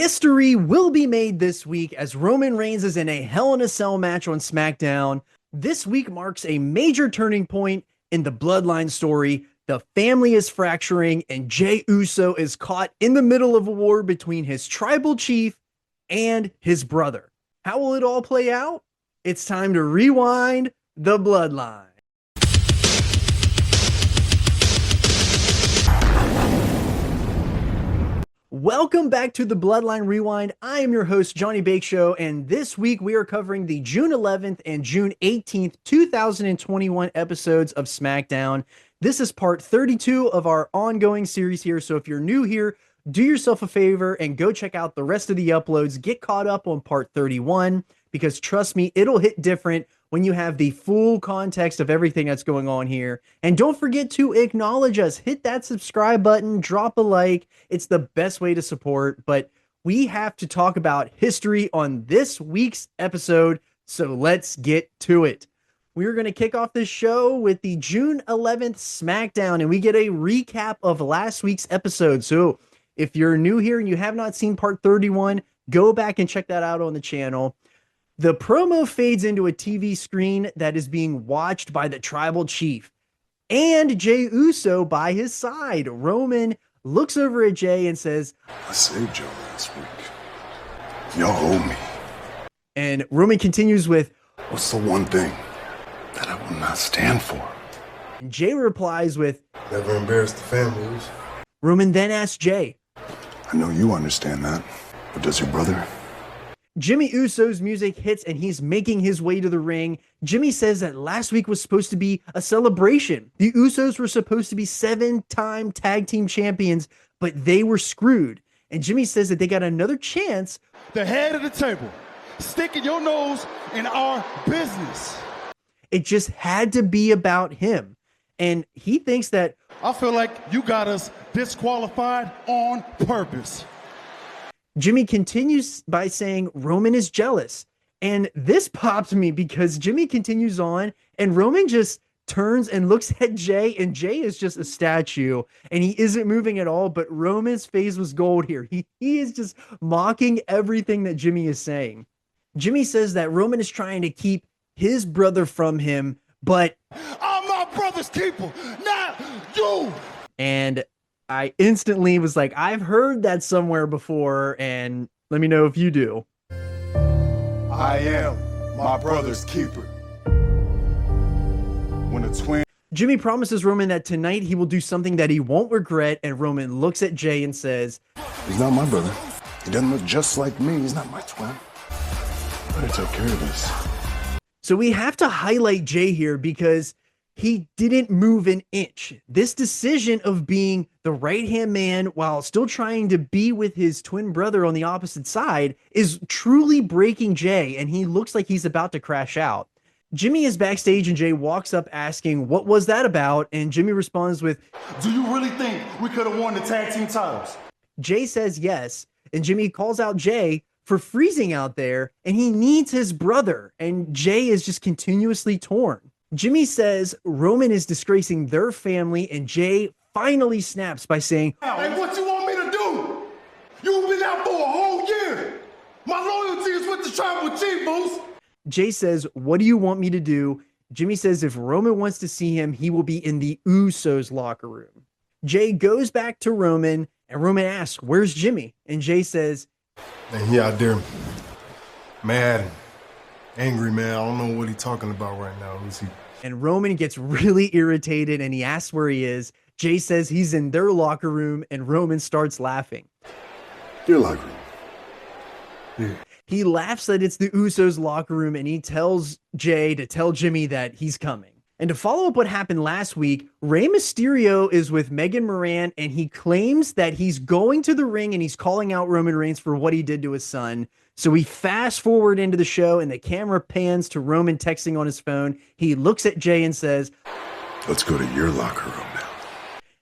History will be made this week as Roman Reigns is in a Hell in a Cell match on SmackDown. This week marks a major turning point in the Bloodline story. The family is fracturing, and Jey Uso is caught in the middle of a war between his tribal chief and his brother. How will it all play out? It's time to rewind the Bloodline. Welcome back to the Bloodline Rewind. I am your host, Johnny Bake Show, and this week we are covering the June 11th and June 18th, 2021 episodes of SmackDown. This is part 32 of our ongoing series here, so if you're new here, do yourself a favor and go check out the rest of the uploads. Get caught up on part 31, because trust me, it'll hit different when you have the full context of everything that's going on here. And don't forget to acknowledge us. Hit that subscribe button, drop a like. It's the best way to support. But we have to talk about history on this week's episode, so let's get to it. We're going to kick off this show with the June 11th SmackDown, and we get a recap of last week's episode. So if you're new here and you have not seen part 31, go back and check that out on the channel. The promo fades into a TV screen that is being watched by the tribal chief and Jey Uso by his side. Roman looks over at Jey and says, "I saved you last week. Y'all owe me." And Roman continues with, "What's the one thing that I will not stand for?" And Jey replies with, "Never embarrass the families." Roman then asks Jey, "I know you understand that, but does your brother?" Jimmy Uso's music hits and he's making his way to the ring. Jimmy says that last week was supposed to be a celebration. The Usos were supposed to be 7-time tag team champions, but they were screwed. And Jimmy says that they got another chance. The head of the table, sticking your nose in our business. It just had to be about him. And he thinks that, I feel like you got us disqualified on purpose. Jimmy continues by saying Roman is jealous. And this popped me because Jimmy continues on and Roman just turns and looks at Jey, and Jey is just a statue and he isn't moving at all. But Roman's face was gold here. He is just mocking everything that Jimmy is saying. Jimmy says that Roman is trying to keep his brother from him, but I'm my brother's keeper, not you. And I instantly was like, I've heard that somewhere before, and let me know if you do. I am my brother's keeper. When a twin... Jimmy promises Roman that tonight he will do something that he won't regret, and Roman looks at Jey and says, "He's not my brother. He doesn't look just like me. He's not my twin. Better take care of this." So we have to highlight Jey here because he didn't move an inch. This decision of being the right-hand man while still trying to be with his twin brother on the opposite side is truly breaking Jey, and he looks like he's about to crash out. Jimmy is backstage and Jey walks up asking, "What was that about?" And Jimmy responds with, Do you really think we could have won the tag team titles? Jey says yes, and Jimmy calls out Jey for freezing out there, and he needs his brother, and Jey is just continuously torn. Jimmy says Roman is disgracing their family, and Jey finally snaps by saying, Hey, what you want me to do? You've been out for a whole year. My loyalty is with the tribal chief, Moose. Jey says, "What do you want me to do?" Jimmy says if Roman wants to see him, he will be in the Usos locker room. Jey goes back to Roman, and Roman asks, "Where's Jimmy?" And Jey says, And he out there mad, angry, man. I don't know what he's talking about right now. Who's he? and Roman gets really irritated and he asks where he is. Jey says he's in their locker room, and Roman starts laughing. Your locker room. Yeah. He laughs that it's the Usos locker room, and he tells Jey to tell Jimmy that he's coming. And to follow up what happened last week, Rey Mysterio is with Megan Moran, and he claims that he's going to the ring and he's calling out Roman Reigns for what he did to his son. So we fast forward into the show and the camera pans to Roman texting on his phone. He looks at Jey and says, "Let's go to your locker room now."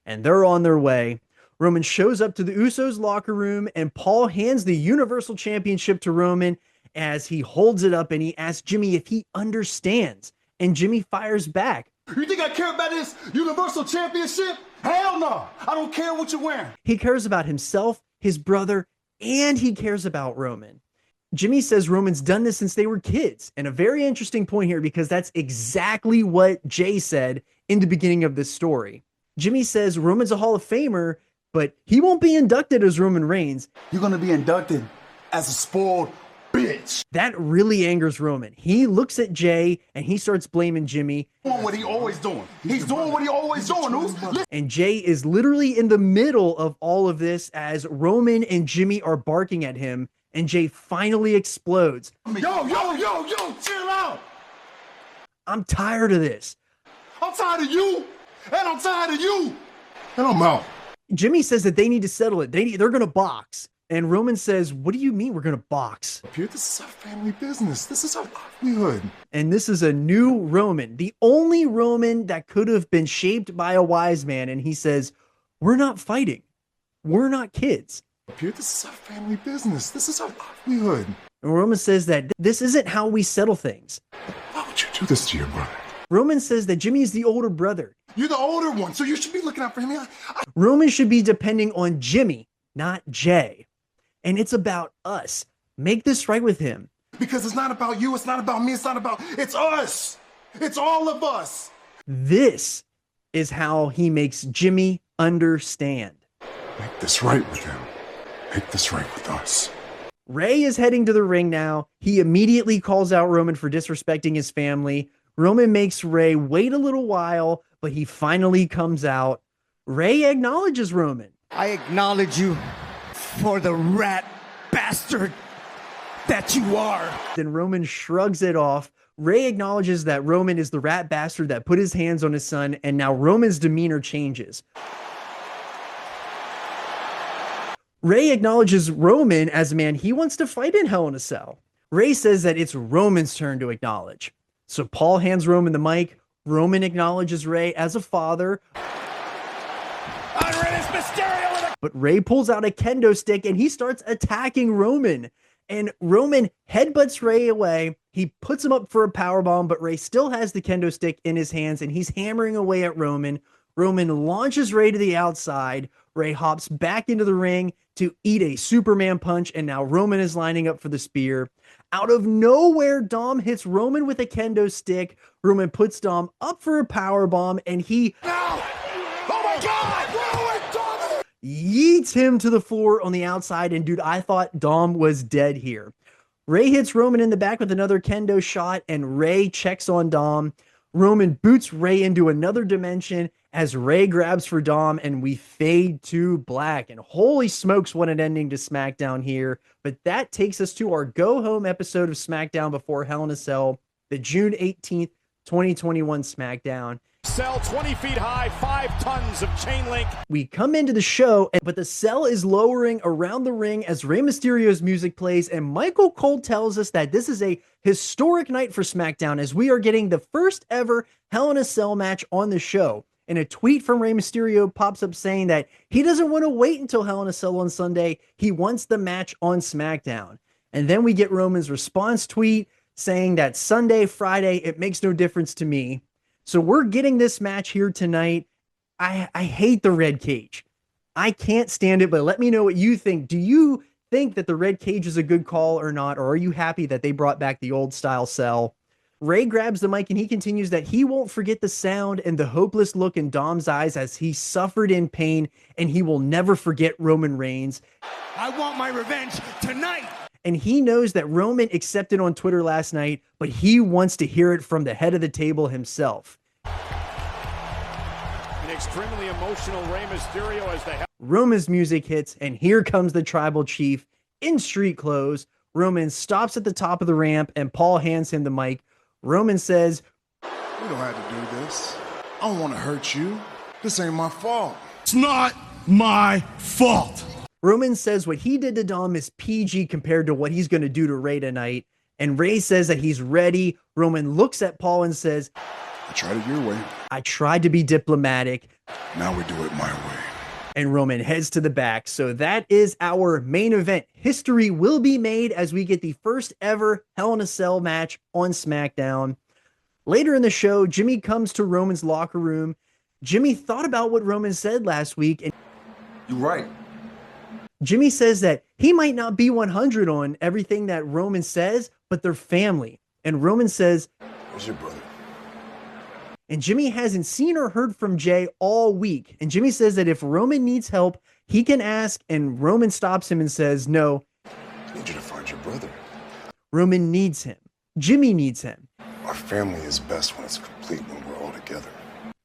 And they're on their way. Roman shows up to the Usos locker room, and Paul hands the Universal Championship to Roman as he holds it up, and he asks Jimmy if he understands. And Jimmy fires back, You think I care about this Universal Championship? Hell no. I don't care what you're wearing. he cares about himself, his brother, and he cares about Roman. Jimmy says Roman's done this since they were kids. And a very interesting point here, because that's exactly what Jey said in the beginning of this story. Jimmy says Roman's a Hall of Famer, but he won't be inducted as Roman Reigns. You're gonna be inducted as a spoiled bitch. That really angers Roman. He looks at Jey and he starts blaming Jimmy. Doing what he always doing. He's doing what he always doing. And Jey is literally in the middle of all of this as Roman and Jimmy are barking at him, and Jey finally explodes. Yo, chill out. I'm tired of this. I'm tired of you, and I'm tired of you. And I'm out. Jimmy says that they need to settle it. They're going to box. And Roman says, what do you mean we're going to box? Here, this is our family business. This is our livelihood. And this is a new Roman, the only Roman that could have been shaped by a wise man. And he says, we're not fighting. We're not kids. Here, this is our family business. This is our livelihood. And Roman says that this isn't how we settle things. Why would you do this to your brother? Roman says that Jimmy is the older brother. You're the older one, so you should be looking out for him. Roman should be depending on Jimmy, not Jey. And it's about us. Make this right with him. Because it's not about you, it's not about me, it's us. It's all of us. This is how he makes Jimmy understand. Make this right with him. Make this right with us. Rey is heading to the ring now. He immediately calls out Roman for disrespecting his family. Roman makes Rey wait a little while, but he finally comes out. Rey acknowledges Roman. I acknowledge you for the rat bastard that you are. Then Roman shrugs it off. Rey acknowledges that Roman is the rat bastard that put his hands on his son, and now Roman's demeanor changes. Rey acknowledges Roman as a man he wants to fight in Hell in a Cell. Rey says that it's Roman's turn to acknowledge. So Paul hands Roman the mic. Roman acknowledges Rey as a father. But Rey pulls out a kendo stick and he starts attacking Roman. And Roman headbutts Rey away. He puts him up for a powerbomb, but Rey still has the kendo stick in his hands and he's hammering away at Roman. Roman launches Rey to the outside. Rey hops back into the ring to eat a Superman punch, and now Roman is lining up for the spear. Out of nowhere, Dom hits Roman with a kendo stick. Roman puts Dom up for a powerbomb, and he yeets him to the floor on the outside. And dude, I thought Dom was dead here. Rey hits Roman in the back with another kendo shot, and Rey checks on Dom. Roman boots Rey into another dimension as Rey grabs for Dom, and we fade to black. And holy smokes, what an ending to SmackDown here. But that takes us to our go-home episode of SmackDown before Hell in a Cell, the June 18th, 2021 SmackDown. Cell 20 feet high, 5 tons of chain link. We come into the show, but the cell is lowering around the ring as Rey Mysterio's music plays, and Michael Cole tells us that this is a historic night for SmackDown as we are getting the first ever Hell in a Cell match on the show. And a tweet from Rey Mysterio pops up saying that he doesn't want to wait until Hell in a Cell on Sunday. He wants the match on SmackDown. And then we get Roman's response tweet saying that Sunday, Friday, it makes no difference to me. So we're getting this match here tonight. I hate the red cage. I can't stand it, but let me know what you think. Do you think that the red cage is a good call or not? Or are you happy that they brought back the old style cell? Rey grabs the mic and he continues that he won't forget the sound and the hopeless look in Dom's eyes as he suffered in pain, and he will never forget Roman Reigns. I want my revenge tonight. And he knows that Roman accepted on Twitter last night, but he wants to hear it from the head of the table himself. An extremely emotional Rey Mysterio as the Roman's music hits, and here comes the tribal chief in street clothes. Roman stops at the top of the ramp, and Paul hands him the mic. Roman says, We don't have to do this. I don't want to hurt you. This ain't my fault. It's not my fault. Roman says what he did to Dom is PG compared to what he's going to do to Rey tonight. And Rey says that he's ready. Roman looks at Paul and says, I tried it your way. I tried to be diplomatic. Now we do it my way. And Roman heads to the back. So that is our main event. History will be made as we get the first ever Hell in a Cell match on SmackDown. Later in the show, Jimmy comes to Roman's locker room. Jimmy thought about what Roman said last week. And You're right. Jimmy says that he might not be 100 on everything that Roman says, but they're family. And Roman says, Where's your brother? and Jimmy hasn't seen or heard from Jey all week. And Jimmy says that if Roman needs help, he can ask. And Roman stops him and says, no, I need you to find your brother. Roman needs him. Jimmy needs him. Our family is best when it's complete, when we're all together.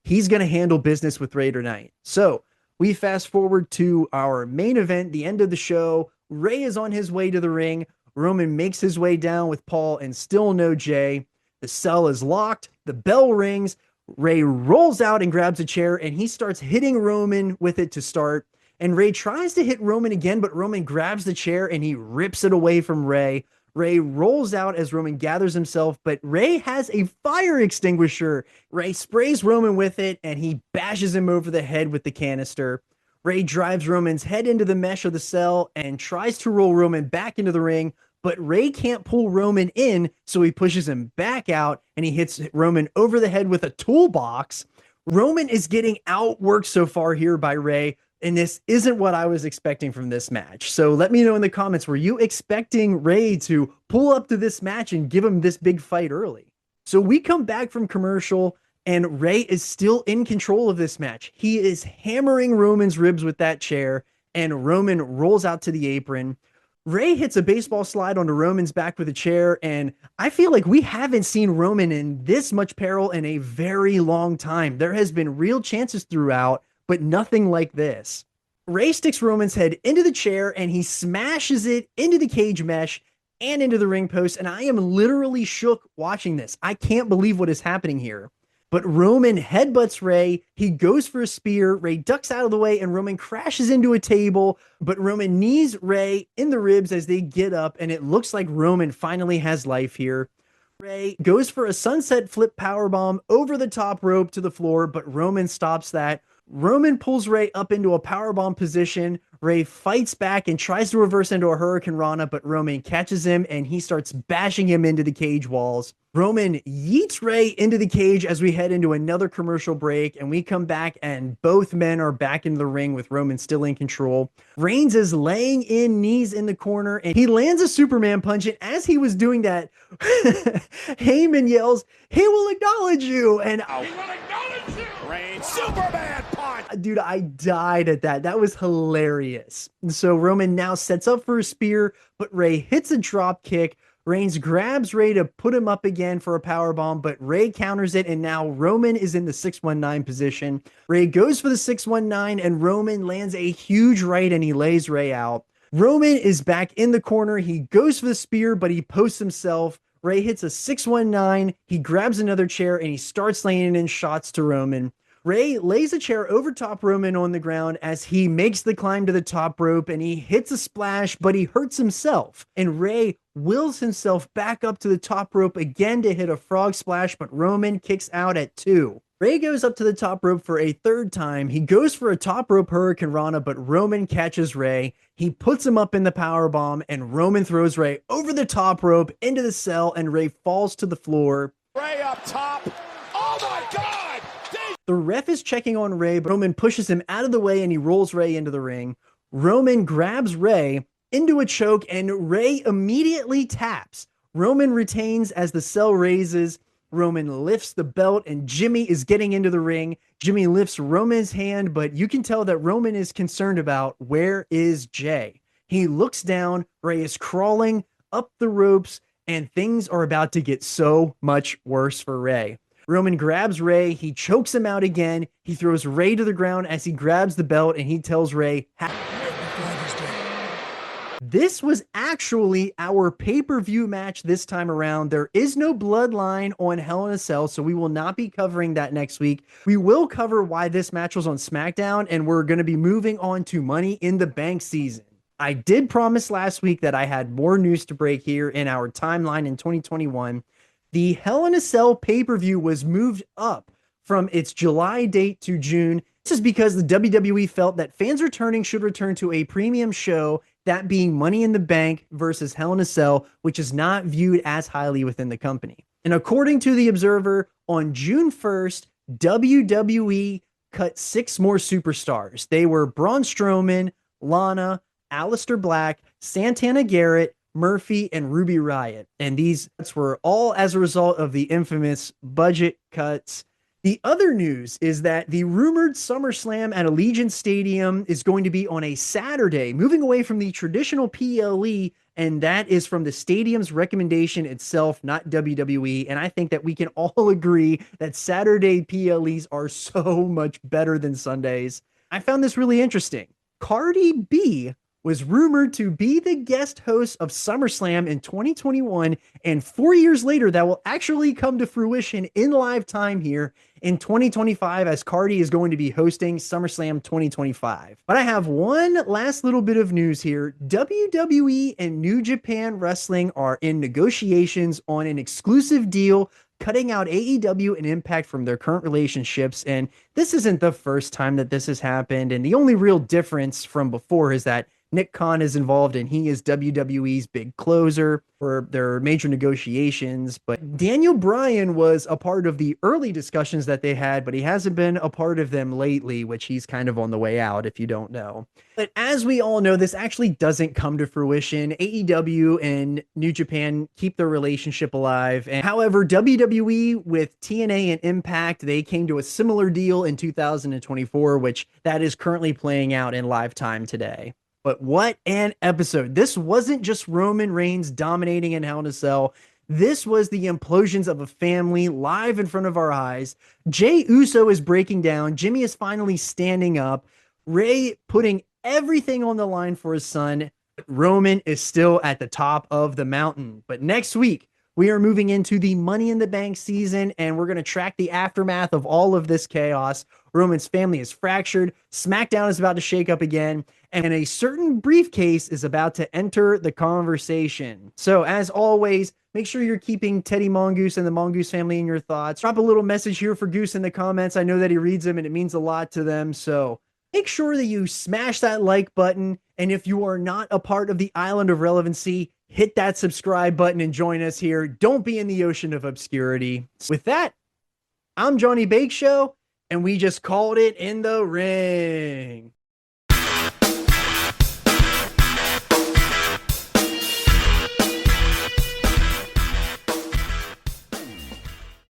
He's going to handle business with Rey tonight. So we fast forward to our main event, the end of the show. Rey is on his way to the ring. Roman makes his way down with Paul and still no Jey. The cell is locked. The bell rings. Rey rolls out and grabs a chair, and he starts hitting Roman with it to start. And Rey tries to hit Roman again, but Roman grabs the chair and he rips it away from Rey. Rey rolls out as Roman gathers himself, but Rey has a fire extinguisher. Rey sprays Roman with it, and he bashes him over the head with the canister. Rey drives Roman's head into the mesh of the cell and tries to roll Roman back into the ring, but Rey can't pull Roman in, so he pushes him back out, and he hits Roman over the head with a toolbox. Roman is getting outworked so far here by Rey, and this isn't what I was expecting from this match. So let me know in the comments, were you expecting Rey to pull up to this match and give him this big fight early? So we come back from commercial, and Rey is still in control of this match. He is hammering Roman's ribs with that chair, and Roman rolls out to the apron. Rey hits a baseball slide onto Roman's back with a chair, and I feel like we haven't seen Roman in this much peril in a very long time. There has been real chances throughout, but nothing like this. Rey sticks Roman's head into the chair, and he smashes it into the cage mesh and into the ring post, and I am literally shook watching this. I can't believe what is happening here. But Roman headbutts Rey. He goes for a spear. Rey ducks out of the way, and Roman crashes into a table. But Roman knees Rey in the ribs as they get up, and it looks like Roman finally has life here. Rey goes for a sunset flip powerbomb over the top rope to the floor, but Roman stops that. Roman pulls Rey up into a powerbomb position. Rey fights back and tries to reverse into a Hurricane Rana, but Roman catches him and he starts bashing him into the cage walls. Roman yeets Rey into the cage as we head into another commercial break, and we come back and both men are back in the ring with Roman still in control. Reigns is laying in knees in the corner, and he lands a Superman punch, and as he was doing that, Heyman yells, "He will acknowledge you!" And He will acknowledge you! Reigns, Superman punch! dude, I died at that. That was hilarious. So Roman now sets up for a spear, but Rey hits a drop kick. Reigns grabs Rey to put him up again for a powerbomb, but Rey counters it, and now Roman is in the 619 position. Rey goes for the 619, and Roman lands a huge right, and he lays Rey out. Roman is back in the corner. He goes for the spear, but he posts himself. Rey hits a 619. He grabs another chair, and he starts laying in shots to Roman. Rey lays a chair over top Roman on the ground as he makes the climb to the top rope, and he hits a splash, but he hurts himself. And Rey wills himself back up to the top rope again to hit a frog splash, but Roman kicks out at 2. Rey goes up to the top rope for a third time. He goes for a top rope Hurricane Rana, but Roman catches Rey. He puts him up in the powerbomb, and Roman throws Rey over the top rope into the cell, and Rey falls to the floor. Rey up top. Oh my God! The ref is checking on Rey, but Roman pushes him out of the way and he rolls Rey into the ring. Roman grabs Rey into a choke, and Rey immediately taps. Roman retains as the cell raises. Roman lifts the belt, and Jimmy is getting into the ring. Jimmy lifts Roman's hand, but you can tell that Roman is concerned about where is Jey. He looks down. Rey is crawling up the ropes, and things are about to get so much worse for Rey. Roman grabs Rey. He chokes him out again. He throws Rey to the ground as he grabs the belt, and he tells Rey, this was actually our pay-per-view match this time around. There is no Bloodline on Hell in a Cell, so we will not be covering that next week. We will cover why this match was on Smackdown, and we're going to be moving on to Money in the Bank season. I did promise last week that I had more news to break here in our timeline in 2021. The Hell in a Cell pay-per-view was moved up from its July date to June. This is because the WWE felt that fans returning should return to a premium show, that being Money in the Bank versus Hell in a Cell, which is not viewed as highly within the company. And according to The Observer, on June 1st, WWE cut 6 more superstars. They were Braun Strowman, Lana, Aleister Black, Santana Garrett, Murphy, and Ruby Riott. And these were all as a result of the infamous budget cuts. The other news is that the rumored SummerSlam at Allegiant Stadium is going to be on a Saturday, moving away from the traditional PLE, and that is from the stadium's recommendation itself, not WWE. And I think that we can all agree that Saturday PLEs are so much better than Sundays. I found this really interesting. Cardi B was rumored to be the guest host of SummerSlam in 2021, and 4 years later, that will actually come to fruition in live time here in 2025, as Cardi is going to be hosting SummerSlam 2025. But I have one last little bit of news here. WWE and New Japan Wrestling are in negotiations on an exclusive deal, cutting out AEW and Impact from their current relationships. And this isn't the first time that this has happened. And the only real difference from before is that Nick Khan is involved, and he is WWE's big closer for their major negotiations. But Daniel Bryan was a part of the early discussions that they had, but he hasn't been a part of them lately, which he's kind of on the way out, if you don't know. But as we all know, this actually doesn't come to fruition. AEW and New Japan keep their relationship alive. And however, WWE with TNA and Impact, they came to a similar deal in 2024, which that is currently playing out in live time today. But what an episode. This wasn't just Roman Reigns dominating in Hell in a Cell. This was the implosions of a family live in front of our eyes. Jey Uso is breaking down. Jimmy is finally standing up. Rey putting everything on the line for his son. Roman is still at the top of the mountain. But next week, we are moving into the Money in the Bank season, and we're going to track the aftermath of all of this chaos. Roman's family is fractured. Smackdown is about to shake up again, and a certain briefcase is about to enter the conversation. So as always, make sure you're keeping Teddy Mongoose and the Mongoose family in your thoughts. Drop a little message here for Goose in the comments. I know that he reads them and it means a lot to them. So make sure that you smash that like button. And if you are not a part of the Island of Relevancy, hit that subscribe button and join us here. Don't be in the Ocean of Obscurity. With that, I'm Johnny Bake Show, and we just called it in the ring.